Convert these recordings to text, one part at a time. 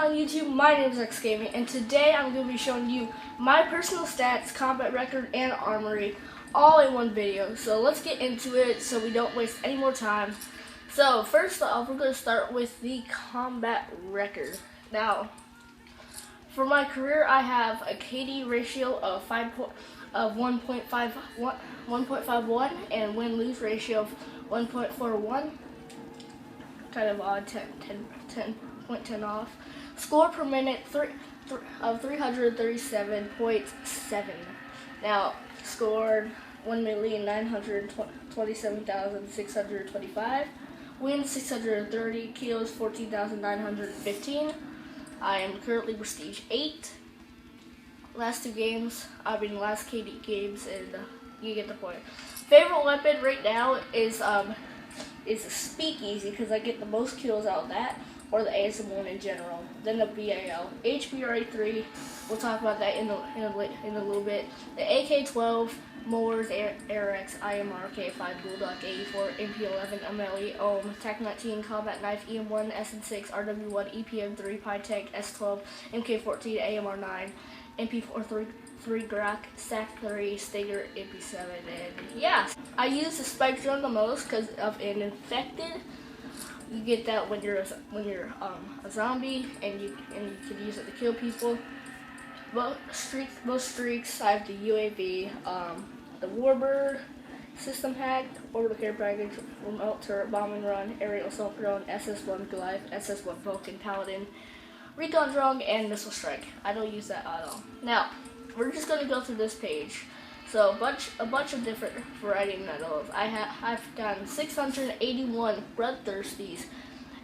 on YouTube? My name is X Gaming, and today I'm going to be showing you my personal stats, combat record, and armory, all in one video. So let's get into it so we don't waste any more time. So first off, we're going to start with the combat record. Now, for my career, I have a KD ratio of 1.51 and win-lose ratio of 1.41. Kind of odd, 10.10 off. Score per minute of 337.7. Now, scored 1,927,625. Wins 630. Kills 14,915. I am currently Prestige 8. Last two games, last KD games, and you get the point. Favorite weapon right now is a Speakeasy because I get the most kills out of that, or the ASM1 in general. Then the BAL, HBRA3. We'll talk about that in a little bit. The AK-12, Mowers, ARX, IMR, K5, Bulldog, AE4, MP11, MLE, OM, TAC-19, Combat Knife, EM1, SN6, RW1, EPM3, Pytech, S12, MK14, AMR9, MP43, Glock, SAC-3, Stinger, MP7, and yeah. I use the spike drone the most because of an infected. You get that when you're a zombie, and you can use it to kill people. Most streaks, I have the UAV, the Warbird, System Hack, Orbital Care Package, Remote Turret Bombing Run, Aerial Assault Drone, SS1 Goliath, SS1 Vulcan Paladin, Recon Drone, and Missile Strike. I don't use that at all. Now, we're just going to go through this page. So a bunch of different variety of medals. I've gotten 681 Bloodthirsties,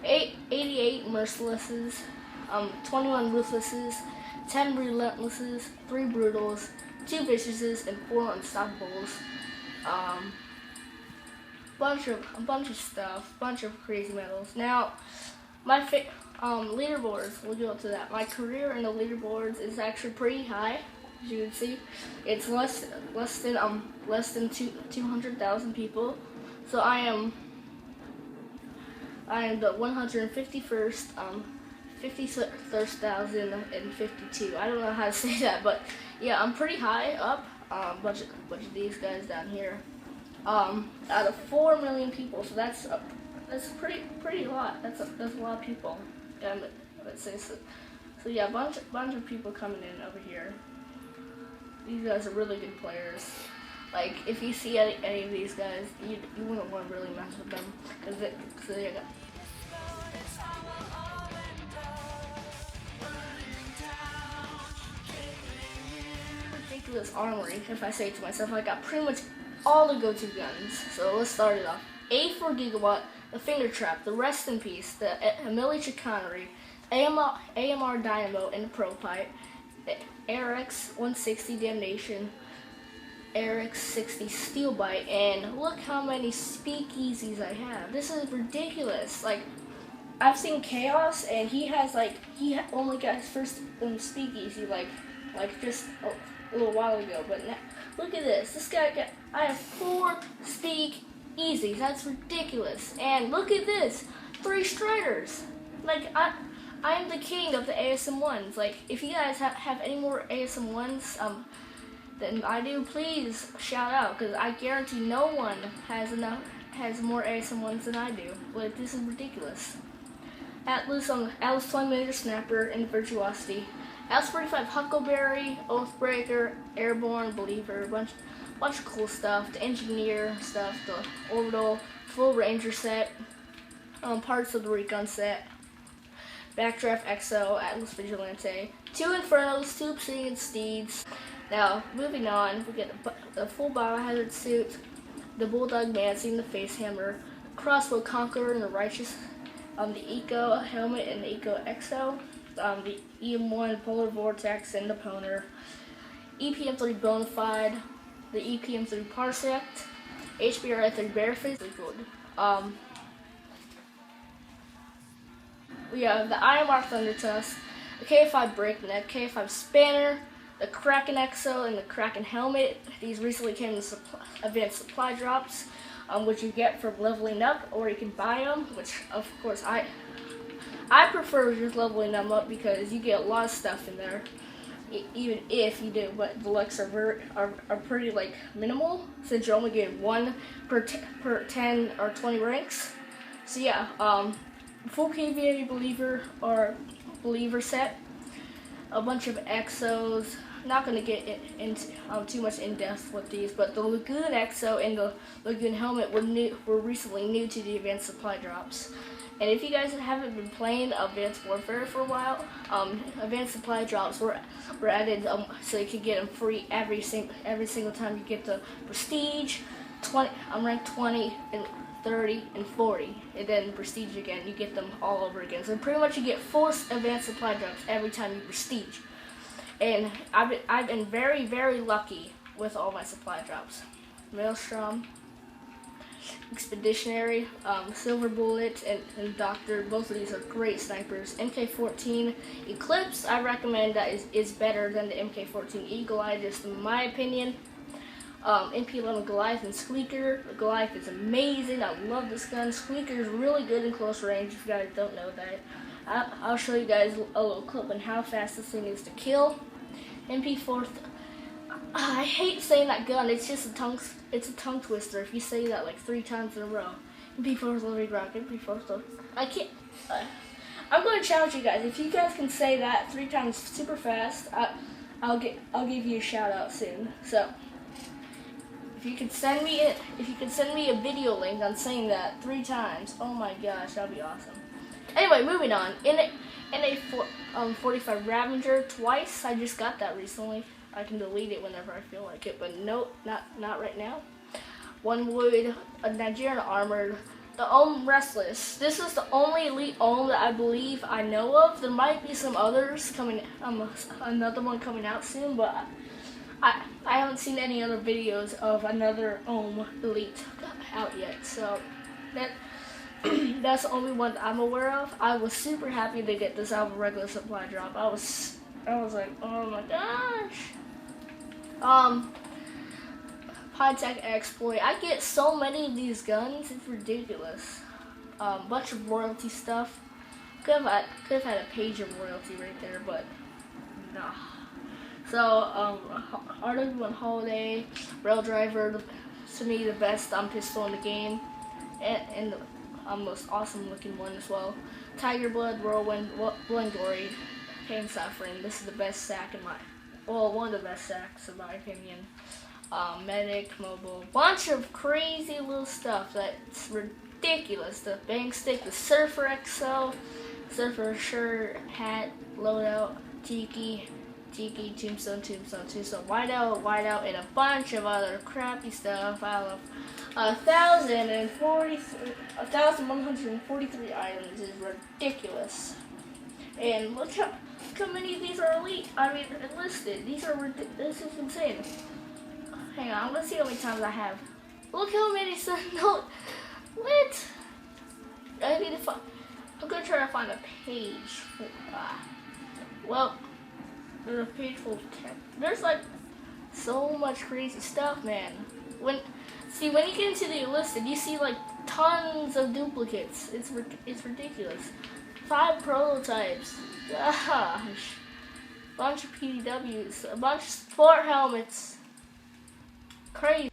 88 Mercilesses, 21 Ruthlesses, 10 Relentlesses, 3 Brutals, 2 Viciouses, and 4 Unstoppables. A bunch of stuff, bunch of crazy medals. Now, my leaderboards. We'll go up to that. My career in the leaderboards is actually pretty high. As you can see, it's less than 200,000 people. So I am the 151st, 53,052. I don't know how to say that, but yeah, I'm pretty high up. Bunch of these guys down here. Out of 4 million people, so that's pretty lot. That's a lot of people. Let's say so. So yeah, bunch of people coming in over here. These guys are really good players. Like, if you see any of these guys, you wouldn't want to really mess with them because they got. Ridiculous armory. If I say it to myself, I got pretty much all the go-to guns. So let's start it off. A4 Gigawatt, the Finger Trap, the Rest in Peace, the Emily Chicanery, AMR Dynamo, and the Pro Pipe. ARX 160 Damnation, ARX 60 Steel Bite, and look how many Speakeasies I have. This is ridiculous. Like, I've seen Chaos, and he only got his first Speakeasy like just a little while ago. But now, look at this. This guy I have 4 Speakeasies. That's ridiculous. And look at this, 3 Striders. Like, I am the king of the ASM1s. Like, if you guys have any more ASM1s than I do, please shout out, because I guarantee no one has more ASM1s than I do. Like, this is ridiculous. Atlas 20mm Snapper and Virtuosity. Atlas 45 Huckleberry, Oathbreaker, Airborne, Believer, bunch of cool stuff. The Engineer stuff, the Orbital, full Ranger set, parts of the Recon set. Backdraft XO, Atlas Vigilante, 2 Infernos, 2 Obsidian Steeds. Now, moving on, we get the full biohazard suit, the Bulldog Mancing, the Face Hammer, Crossbow Conqueror, and the Righteous, the Eco Helmet and the Eco XO, the EM1 Polar Vortex and the Poner, EPM3 Bonafide, the EPM3 Parsect, HBRA3 Bareface, we have the IMR Thunder Tusk, the K5 Breakneck, K5 Spanner, the Kraken XO, and the Kraken Helmet. These recently came in advanced supply drops. which you get from leveling up, or you can buy them, which of course I I prefer just leveling them up because you get a lot of stuff in there. Even if you do, but the Lux are pretty like minimal since you're only getting one per 10 or 20 ranks. So yeah, full KVA believer set, a bunch of exos. Not gonna get into too much in depth with these, but the Lagoon exo and the Lagoon helmet were recently new to the advanced supply drops. And if you guys haven't been playing Advanced Warfare for a while, Advanced Supply Drops were added so you could get them free every single time you get the Prestige. 20, I'm ranked 20 and 30 and 40, and then Prestige again. You get them all over again. So pretty much you get full Advanced Supply Drops every time you Prestige. And I've been very, very lucky with all my supply drops. Maelstrom, Expeditionary, Silver Bullet, and Doctor. Both of these are great snipers. MK14 Eclipse, I recommend that is better than the MK14 Eagle Eye, just in my opinion. MP11 Goliath and Squeaker. Goliath is amazing. I love this gun. Squeaker is really good in close range. If you guys don't know that, I'll show you guys a little clip on how fast this thing is to kill. MP4. I hate saying that gun. It's just a tongue twister if you say that like 3 times in a row. MP4 is loading rocket. MP4 is I can't. I'm going to challenge you guys. If you guys can say that 3 times super fast, I'll give you a shout out soon. So if you could send me a video link on saying that 3 times, oh my gosh, that'd be awesome. Anyway, moving on. In a 45 Ravager twice. I just got that recently. I can delete it whenever I feel like it, but no, not right now. One wood, a Nigerian armored, the Restless. This is the only elite that I believe I know of. There might be some others coming, another one coming out soon, but I haven't seen any other videos of another elite out yet. So that's the only one I'm aware of. I was super happy to get this out of a regular supply drop. I was like, oh my gosh. Pytech exploit. I get so many of these guns, it's ridiculous. Bunch of royalty stuff. Could have had a page of royalty right there, but nah. So RW1 Holiday, Rail Driver, to me the best pistol in the game, and the most awesome looking one as well. Tiger Blood, Whirlwind, Blood Glory, Pain Suffering. This is the best sack one of the best sacks in my opinion. Medic, Mobile, bunch of crazy little stuff that's ridiculous. The Bang Stick, the Surfer XL, Surfer shirt, hat, loadout, Tiki, Tombstone, Whiteout, and a bunch of other crappy stuff. I love 1,143 items is ridiculous. And look how many of these are elite. I mean, enlisted. This is insane. Hang on, I'm gonna see how many times I have. Look how many. No, what? I need to find. I'm gonna try to find a page. Well, there's a page full of 10. There's like so much crazy stuff, man. When you get into the enlisted, you see like tons of duplicates. It's ridiculous. 5 prototypes. Gosh. Bunch of PDWs. A bunch of sport helmets. Crazy.